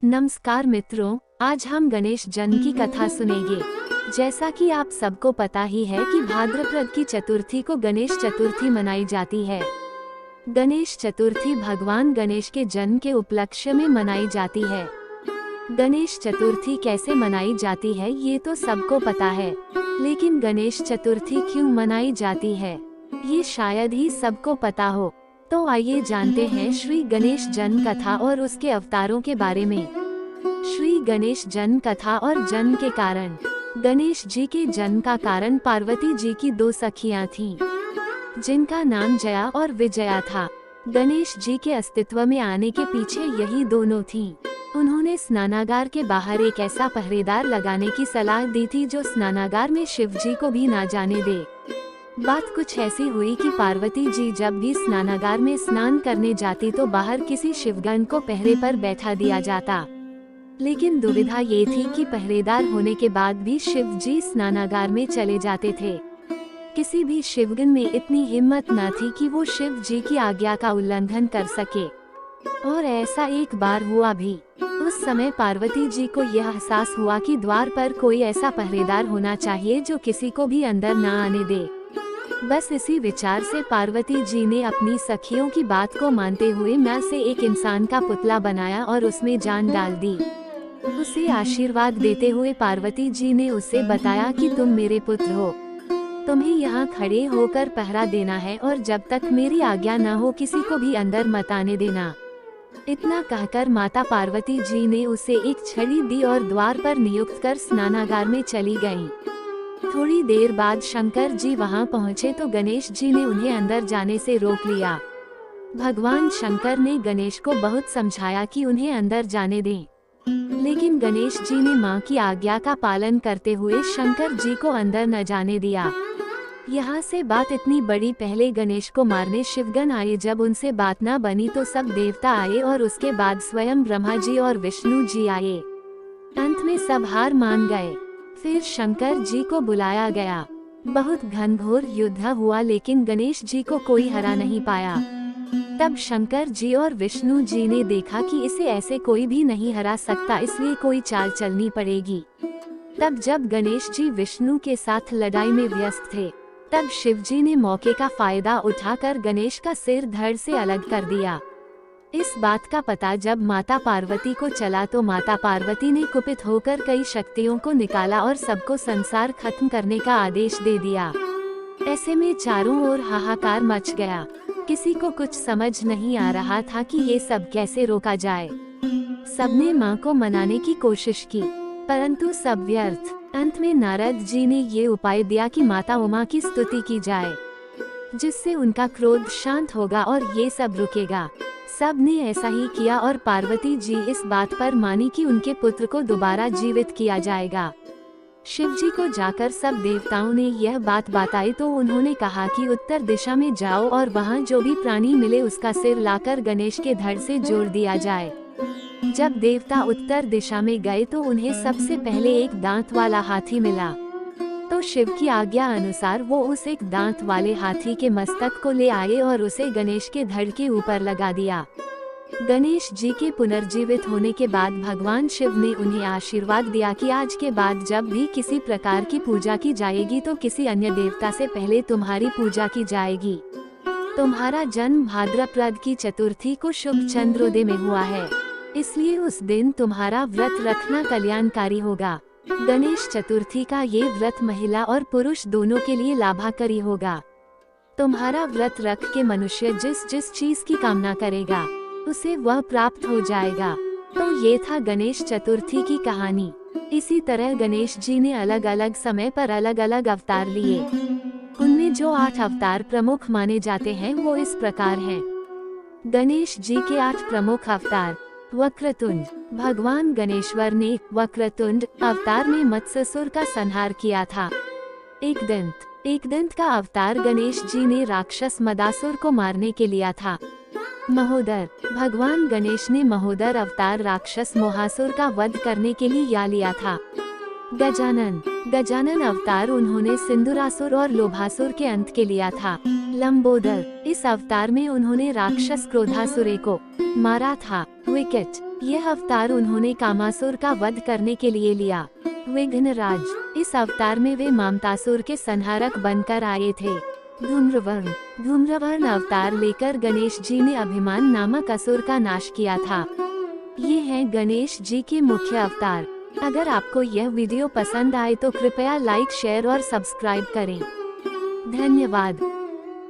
नमस्कार मित्रों, आज हम गणेश जन्म की कथा सुनेंगे। जैसा कि आप सबको पता ही है कि भाद्रपद की चतुर्थी को गणेश चतुर्थी मनाई जाती है। गणेश चतुर्थी भगवान गणेश के जन्म के उपलक्ष्य में मनाई जाती है। गणेश चतुर्थी कैसे मनाई जाती है ये तो सबको पता है, लेकिन गणेश चतुर्थी क्यों मनाई जाती है ये शायद ही सबको पता हो। तो आइए जानते हैं श्री गणेश जन्म कथा और उसके अवतारों के बारे में। श्री गणेश जन्म कथा और जन्म के कारण। गणेश जी के जन्म का कारण पार्वती जी की दो सखियां थीं, जिनका नाम जया और विजया था। गणेश जी के अस्तित्व में आने के पीछे यही दोनों थीं। उन्होंने स्नानागार के बाहर एक ऐसा पहरेदार लगाने की सलाह दी थी जो स्नानागार में शिव जी को भी ना जाने दे। बात कुछ ऐसी हुई कि पार्वती जी जब भी स्नानागार में स्नान करने जाती तो बाहर किसी शिवगण को पहरे पर बैठा दिया जाता, लेकिन दुविधा ये थी कि पहरेदार होने के बाद भी शिव जी स्नानागार में चले जाते थे। किसी भी शिवगण में इतनी हिम्मत न थी कि वो शिव जी की आज्ञा का उल्लंघन कर सके, और ऐसा एक बार हुआ भी। उस समय पार्वती जी को यह एहसास हुआ कि द्वार पर कोई ऐसा पहरेदार होना चाहिए जो किसी को भी अंदर न आने दे। बस इसी विचार से पार्वती जी ने अपनी सखियों की बात को मानते हुए मैं से एक इंसान का पुतला बनाया और उसमें जान डाल दी। उसे आशीर्वाद देते हुए पार्वती जी ने उसे बताया कि तुम मेरे पुत्र हो, तुम्हें यहाँ खड़े होकर पहरा देना है और जब तक मेरी आज्ञा न हो किसी को भी अंदर मत आने देना। इतना कहकर माता पार्वती जी ने उसे एक छड़ी दी और द्वार पर नियुक्त कर स्नानागार में चली गईं। थोड़ी देर बाद शंकर जी वहां पहुंचे तो गणेश जी ने उन्हें अंदर जाने से रोक लिया। भगवान शंकर ने गणेश को बहुत समझाया कि उन्हें अंदर जाने दें, लेकिन गणेश जी ने मां की आज्ञा का पालन करते हुए शंकर जी को अंदर न जाने दिया। यहाँ से बात इतनी बड़ी, पहले गणेश को मारने शिवगण आए, जब उनसे बात न बनी तो सब देवता आए और उसके बाद स्वयं ब्रह्मा जी और विष्णु जी आए। अंत में सब हार मान गए। फिर शंकर जी को बुलाया गया। बहुत घनघोर युद्ध हुआ, लेकिन गणेश जी को कोई हरा नहीं पाया। तब शंकर जी और विष्णु जी ने देखा कि इसे ऐसे कोई भी नहीं हरा सकता, इसलिए कोई चाल चलनी पड़ेगी। तब जब गणेश जी विष्णु के साथ लड़ाई में व्यस्त थे, तब शिव जी ने मौके का फायदा उठाकर गणेश का सिर धड़ से अलग कर दिया। इस बात का पता जब माता पार्वती को चला तो माता पार्वती ने कुपित होकर कई शक्तियों को निकाला और सबको संसार खत्म करने का आदेश दे दिया। ऐसे में चारों ओर हाहाकार मच गया। किसी को कुछ समझ नहीं आ रहा था कि ये सब कैसे रोका जाए। सबने मां को मनाने की कोशिश की, परंतु सब व्यर्थ। अंत में नारद जी ने ये उपाय दिया कि माता उमा की स्तुति की जाए, जिससे उनका क्रोध शांत होगा और ये सब रुकेगा। सब ने ऐसा ही किया और पार्वती जी इस बात पर मानी कि उनके पुत्र को दोबारा जीवित किया जाएगा। शिव जी को जाकर सब देवताओं ने यह बात बताई तो उन्होंने कहा कि उत्तर दिशा में जाओ और वहाँ जो भी प्राणी मिले उसका सिर लाकर गणेश के धड़ से जोड़ दिया जाए। जब देवता उत्तर दिशा में गए तो उन्हें सबसे पहले एक दांत वाला हाथी मिला, तो शिव की आज्ञा अनुसार वो उस एक दांत वाले हाथी के मस्तक को ले आए और उसे गणेश के धड़ के ऊपर लगा दिया। गणेश जी के पुनर्जीवित होने के बाद भगवान शिव ने उन्हें आशीर्वाद दिया कि आज के बाद जब भी किसी प्रकार की पूजा की जाएगी तो किसी अन्य देवता से पहले तुम्हारी पूजा की जाएगी। तुम्हारा जन्म भाद्रपद की चतुर्थी को शुभ चंद्रोदय में हुआ है, इसलिए उस दिन तुम्हारा व्रत रखना कल्याणकारी होगा। गणेश चतुर्थी का ये व्रत महिला और पुरुष दोनों के लिए लाभकारी होगा। तुम्हारा व्रत रख के मनुष्य जिस जिस चीज की कामना करेगा उसे वह प्राप्त हो जाएगा। तो ये था गणेश चतुर्थी की कहानी। इसी तरह गणेश जी ने अलग अलग समय पर अलग अलग अवतार लिए। उनमें जो 8 अवतार प्रमुख माने जाते हैं वो इस प्रकार हैं। गणेश जी के 8 प्रमुख अवतार। वक्रतुंड। भगवान गणेश्वर ने वक्रतुंड अवतार में मत्स्यासुर का संहार किया था। एकदंत का अवतार गणेश जी ने राक्षस मदासुर को मारने के लिया था। महोदर। भगवान गणेश ने महोदर अवतार राक्षस मोहासुर का वध करने के लिए लिया था। गजानन अवतार उन्होंने सिंदूरासुर और लोभासुर के अंत के लिया था। लंबोदर। इस अवतार में उन्होंने राक्षस क्रोधासुरे को मारा था। विकट। यह अवतार उन्होंने कामासुर का वध करने के लिए लिया। विघ्नराज, इस अवतार में वे ममतासुर के संहारक बनकर आए थे। धूम्रवर्ण अवतार लेकर गणेश जी ने अभिमान नामक असुर का नाश किया था। ये हैं गणेश जी के मुख्य अवतार। अगर आपको यह वीडियो पसंद आए तो कृपया लाइक, शेयर और सब्सक्राइब करें। धन्यवाद।